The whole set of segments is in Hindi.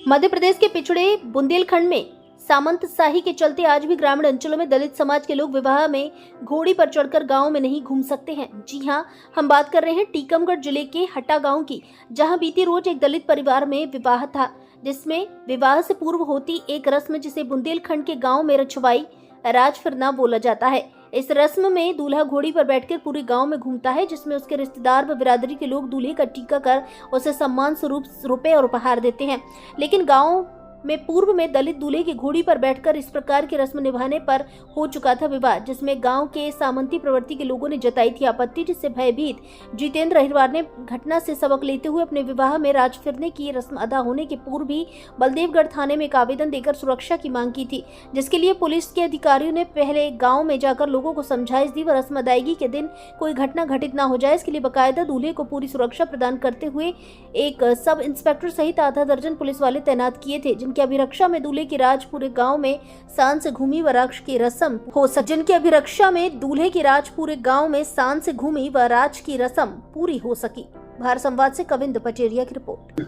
मध्य प्रदेश के पिछड़े बुंदेलखंड में सामंतशाही के चलते आज भी ग्रामीण अंचलों में दलित समाज के लोग विवाह में घोड़ी पर चढ़कर गांव में नहीं घूम सकते हैं। जी हां, हम बात कर रहे हैं टीकमगढ़ जिले के हट्टा गांव की, जहां बीती रोज एक दलित परिवार में विवाह था, जिसमें विवाह से पूर्व होती एक रस्म जिसे बुंदेलखंड के गाँव में रछवाई राज फिरना बोला जाता है। इस रस्म में दूल्हा घोड़ी पर बैठकर पूरे गांव में घूमता है, जिसमें उसके रिश्तेदार व बिरादरी के लोग दूल्हे का टीका कर उसे सम्मान स्वरूप रुपए और उपहार देते हैं। लेकिन गांव में पूर्व में दलित दूल्हे की घोड़ी पर बैठकर इस प्रकार की रस्म निभाने पर हो चुका था विवाद, जिसमें गांव के सामंती प्रवृत्ति के लोगों ने जताई थी आपत्ति, जिससे भयभीत जितेंद्र अहिरवार ने घटना से सबक लेते हुए अपने विवाह में राज फिरने की रस्म अदा होने के पूर्व भी बलदेवगढ़ थाने में एक आवेदन देकर सुरक्षा की मांग की थी, जिसके लिए पुलिस के अधिकारियों ने पहले गाँव में जाकर लोगों को समझाइश दी व रस्म अदायगी के दिन कोई घटना घटित न हो जाए, इसके लिए बाकायदा दूल्हे को पूरी सुरक्षा प्रदान करते हुए एक सब इंस्पेक्टर सहित आधा दर्जन पुलिस वाले तैनात किए थे, जिनकी अभिरक्षा में दूल्हे की राज पूरे गांव में शान से घूमी व राज की रस्म हो सकी। जिनकी अभिरक्षा में दूल्हे की राज पूरे गांव में शान से घूमी व राज की रस्म पूरी हो सकी। भारत संवाद से कविंद पचेरिया की रिपोर्ट।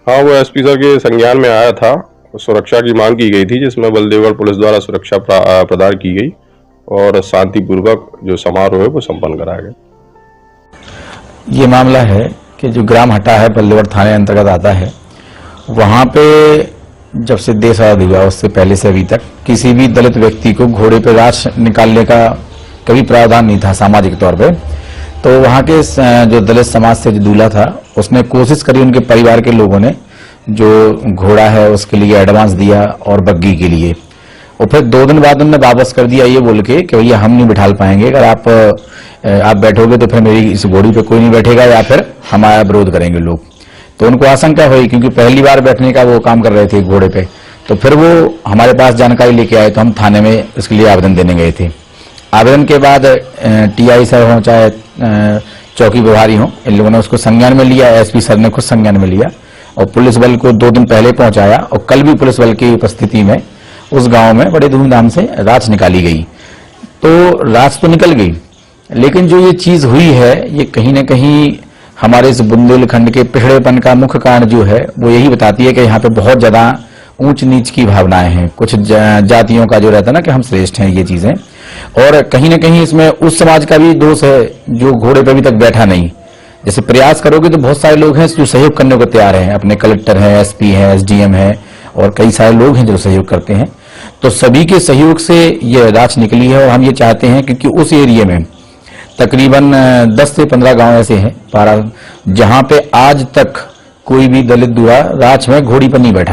हाँ, वो एसपी सर के संज्ञान में आया था, सुरक्षा की मांग की गई थी, जिसमें बलदेवगढ़ पुलिस द्वारा सुरक्षा प्रदान की गई और शांतिपूर्वक जो समारोह है वो संपन्न कराया गया। ये मामला है कि जो ग्राम हट्टा है बलदेवगढ़ थाने अंतर्गत आता है, वहां पे जब से देश आजाद हुआ उससे पहले से अभी तक किसी भी दलित व्यक्ति को घोड़े पे राज निकालने का कभी प्रावधान नहीं था सामाजिक तौर पे। तो वहां के जो दलित समाज से जो दूल्हा था उसने कोशिश करी, उनके परिवार के लोगों ने जो घोड़ा है उसके लिए एडवांस दिया और बग्गी के लिए, और फिर 2 दिन बाद उन्होंने वापस कर दिया ये बोल के कि भैया हम नहीं बिठा पाएंगे, अगर आप बैठोगे तो फिर मेरी इस घोड़ी पे कोई नहीं बैठेगा या फिर हमारा विरोध करेंगे लोग। तो उनको आशंका हुई, क्योंकि पहली बार बैठने का वो काम कर रहे थे घोड़े पे, तो फिर वो हमारे पास जानकारी लेके आए, तो हम थाने में इसके लिए आवेदन देने गए थे। आवेदन के बाद टीआई सर हो चाहे चौकी प्रभारी हो, इन लोगों ने उसको संज्ञान में लिया, एसपी सर ने खुद संज्ञान में लिया और पुलिस बल को 2 दिन पहले पहुंचाया, और कल भी पुलिस बल की उपस्थिति में उस गांव में बड़े धूमधाम से राज निकाली गई। तो राज तो निकल गई, लेकिन जो ये चीज हुई है ये कहीं न कहीं हमारे इस बुंदेलखंड के पिछड़ेपन का मुख्य कारण जो है वो यही बताती है कि यहाँ पे बहुत ज्यादा ऊंच नीच की भावनाएं हैं, कुछ जातियों का जो रहता है ना कि हम श्रेष्ठ हैं, ये चीजें, और कहीं न कहीं इसमें उस समाज का भी दोष है जो घोड़े पे अभी तक बैठा नहीं। जैसे प्रयास करोगे तो बहुत सारे लोग हैं जो सहयोग करने को तैयार हैं, अपने कलेक्टर हैं, एसपी हैं, एसडीएम हैं, और कई सारे लोग हैं जो सहयोग करते हैं। तो सभी के सहयोग से ये राज निकली है, और हम ये चाहते हैं क्योंकि उस एरिया में तकरीबन 10 से 15 गांव ऐसे हैं जहां पे आज तक कोई भी दलित दूल्हा राज में घोड़ी पर नहीं बैठा है।